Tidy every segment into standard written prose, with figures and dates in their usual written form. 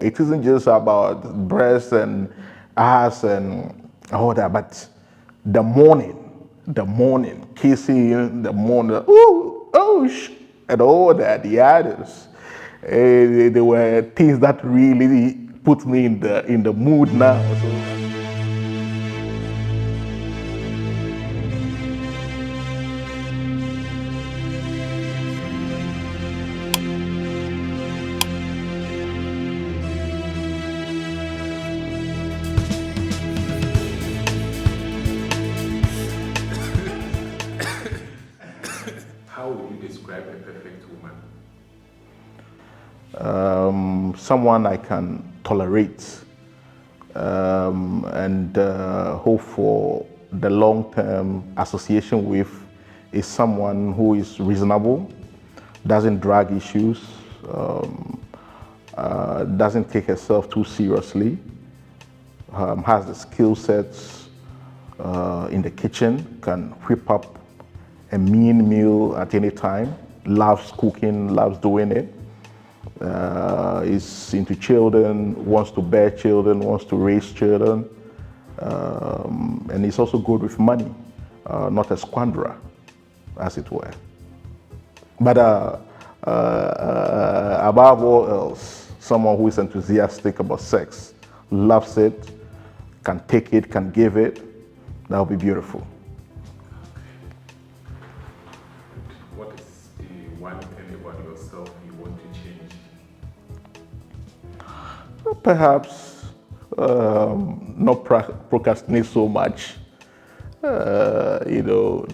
It isn't just about breasts and ass and all that, but the morning, kissing, the morning, ooh, oh, and all that, the others. They were things that really put me in the mood now. So. How would you describe a perfect woman? Someone I can tolerate and hope for the long-term association with is someone who is reasonable, doesn't drag issues, doesn't take herself too seriously, has the skill sets in the kitchen, can whip up a mean meal at any time, loves cooking, loves doing it, is into children, wants to bear children, wants to raise children, and is also good with money, not a squanderer, as it were. But above all else, someone who is enthusiastic about sex, loves it, can take it, can give it, that would be beautiful. What is the one thing about yourself you want to change? Perhaps not procrastinate so much. The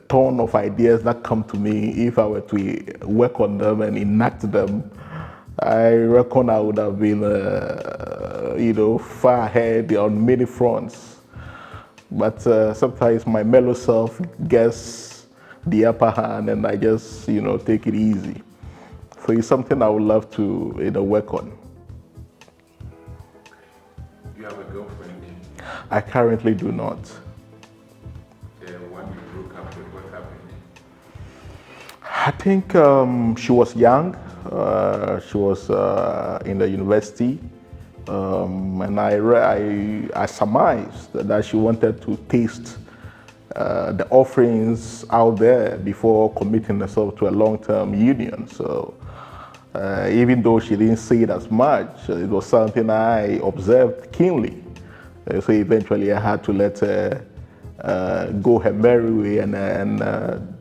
ton of ideas that come to me, if I were to work on them and enact them, I reckon I would have been, far ahead on many fronts. But sometimes my mellow self gets the upper hand and I just, take it easy. So it's something I would love to, work on. Do you have a girlfriend? I currently do not. The one you broke up with, what happened? I think she was young. She was in the university, and I surmised that she wanted to taste the offerings out there before committing herself to a long-term union. So even though she didn't say it as much, it was something I observed keenly. So eventually I had to let her go her merry way and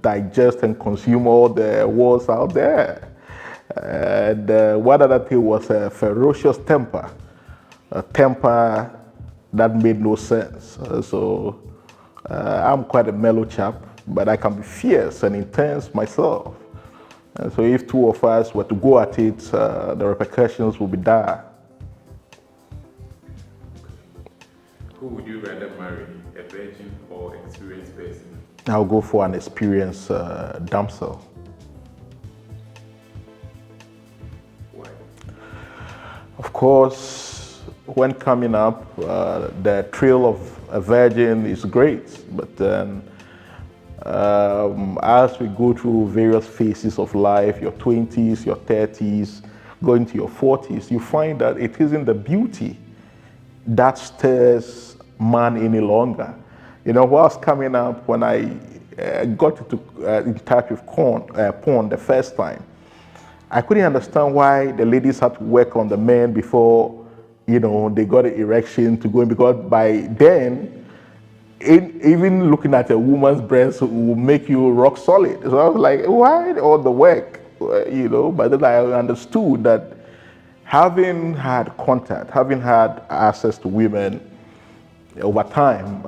digest and consume all the words out there. And one other thing was a ferocious temper, a temper that made no sense. I'm quite a mellow chap, but I can be fierce and intense myself. And so if two of us were to go at it, the repercussions would be dire. Who would you rather marry, a virgin or experienced person? I'll go for an experienced damsel. Why? Of course, when coming up, the thrill of a virgin is great, but then as we go through various phases of life, your 20s, your 30s, going to your 40s, you find that it isn't the beauty that stirs man any longer. Whilst coming up, when I got in touch with porn the first time, I couldn't understand why the ladies had to work on the men before, they got an erection to go in, because by then, even looking at a woman's breast will make you rock solid. So I was like, why all the work? But then I understood that having had contact, having had access to women over time,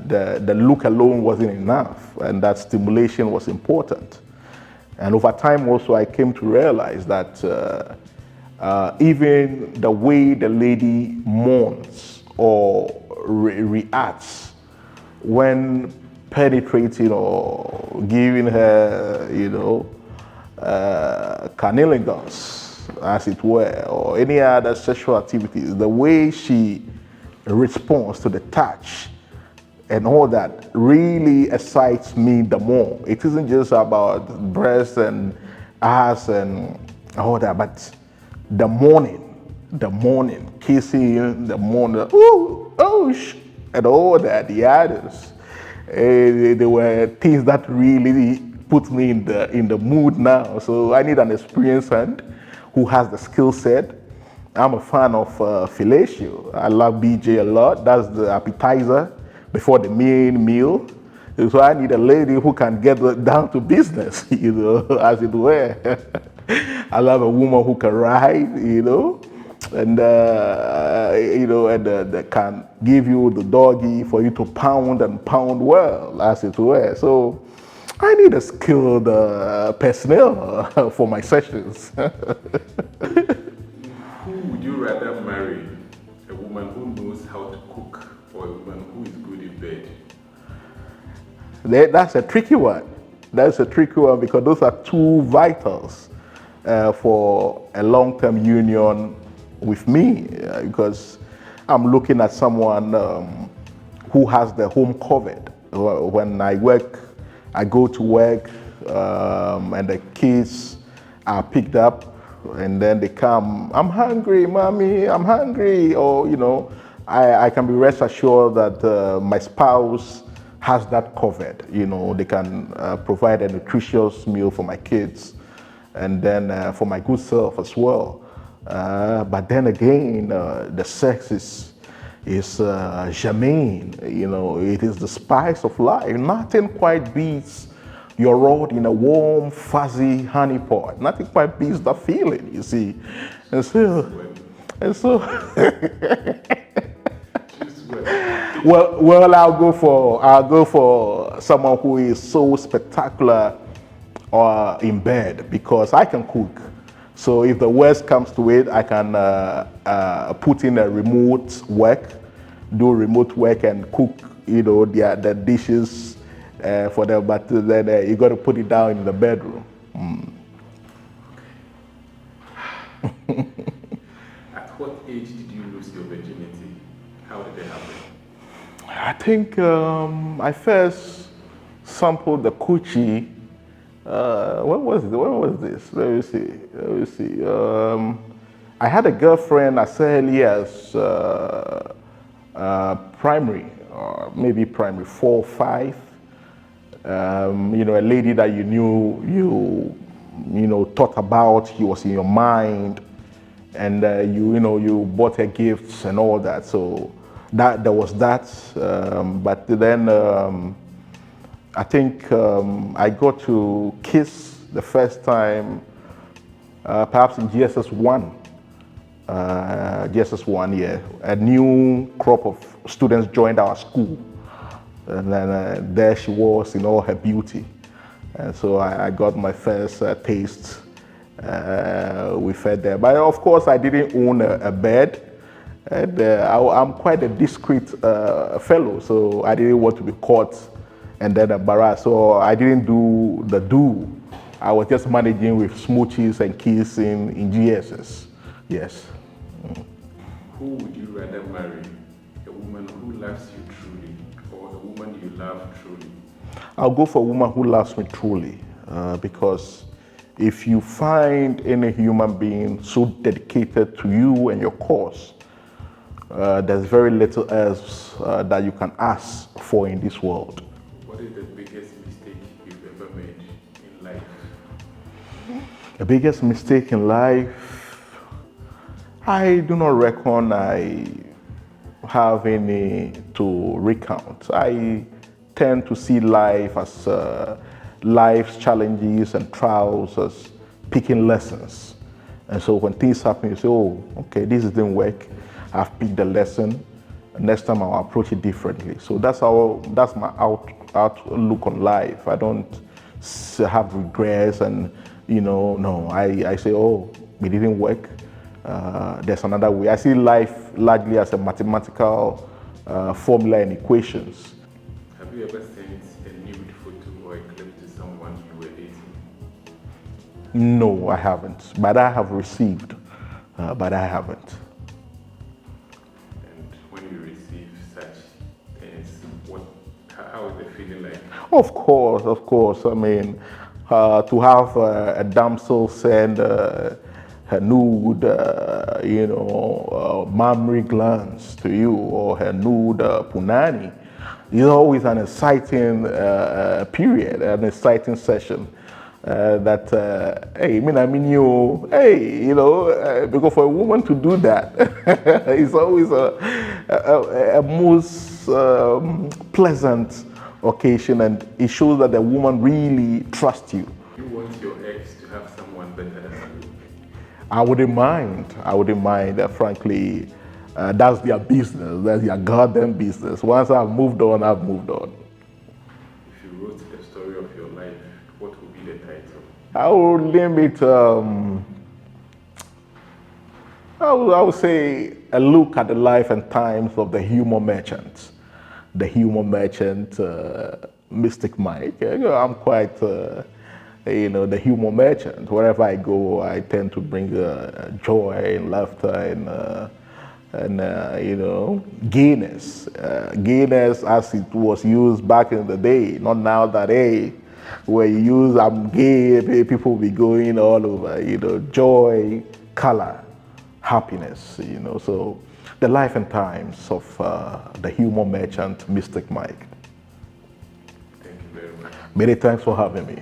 the look alone wasn't enough, and that stimulation was important. And over time also, I came to realize that even the way the lady mourns or reacts when penetrating or giving her, cunnilingus, as it were, or any other sexual activities, the way she responds to the touch and all that really excites me the more. It isn't just about breasts and ass and all that, but the morning, the morning, kissing in the morning, ooh, oh, and all that, the others. They were things that really put me in the mood now. So I need an experienced hand who has the skill set. I'm a fan of fellatio. I love BJ a lot. That's the appetizer before the main meal. So I need a lady who can get down to business, as it were. I love a woman who can ride, and that can give you the doggy for you to pound and pound well, as it were. So I need a skilled personnel for my sessions. Who would you rather marry? A woman who knows how to cook or a woman who is good in bed? That's a tricky one. That's a tricky one because those are two vitals for a long-term union with me. Because I'm looking at someone who has the home covered. When I work, I go to work, and the kids are picked up, and then they come. I'm hungry, mommy. I'm hungry. Or I can be rest assured that my spouse has that covered. They can provide a nutritious meal for my kids and then for my good self as well. But then again, the sex is germane. It is the spice of life. Nothing quite beats your rod in a warm, fuzzy honey pot. Nothing quite beats that feeling, you see. And so well, I'll go for someone who is so spectacular in bed because I can cook. So if the worst comes to it, I can put in a remote work, do remote work and cook, the dishes for them. But then you got to put it down in the bedroom. At what age did you lose your virginity? How did it happen? I think I first sampled the coochie. When was this? Let me see. I had a girlfriend as early as primary, or maybe primary 4 or 5. A lady that you knew, thought about. She was in your mind, and you bought her gifts and all that. So there was that. But then I think I got to kiss the first time, perhaps in GSS 1. GSS 1, yeah. A new crop of students joined our school. And then there she was in all her beauty. And so I got my first taste with her there. But of course, I didn't own a bed. And I'm quite a discreet fellow, so I didn't want to be caught and then embarrassed. So I didn't do the do. I was just managing with smooches and kissing in GSS. Yes. Who would you rather marry? A woman who loves you truly or a woman you love truly? I'll go for a woman who loves me truly because if you find any human being so dedicated to you and your cause, there's very little else that you can ask for in this world. What is the biggest mistake you've ever made in life? The biggest mistake in life, I do not reckon I have any to recount. I tend to see life as life's challenges and trials as picking lessons. And so when things happen, you say, oh, okay, this didn't work. I've picked the lesson. Next time I'll approach it differently. So that's my outlook on life. I don't have regrets and, no, I say, oh, it didn't work. There's another way. I see life largely as a mathematical formula and equations. Have you ever sent a nude photo or a clip to someone you were dating? No, I haven't. But I have received. But I haven't. And when you receive such things, how is the feeling like? Of course. I mean, to have a damsel send her nude, mammary glands to you, or her nude punani. It's always an exciting period, an exciting session. Hey, I mean you, hey, because for a woman to do that, it's always a most pleasant occasion, and it shows that the woman really trusts you. You want your ex to have someone better than you? I wouldn't mind. I wouldn't mind. Frankly, that's their business. That's their goddamn business. Once I've moved on, I've moved on. If you wrote the story of your life, what would be the title? I would name it. I would say a look at the life and times of the humor merchant. The humor merchant, Mystic Mike. I'm quite. The humor merchant. Wherever I go, I tend to bring joy and laughter and gayness. Gayness as it was used back in the day, not now that, hey, where you use I'm gay, people will be going all over, joy, color, happiness, So the life and times of the humor merchant, Mystic Mike. Thank you very much. Many thanks for having me.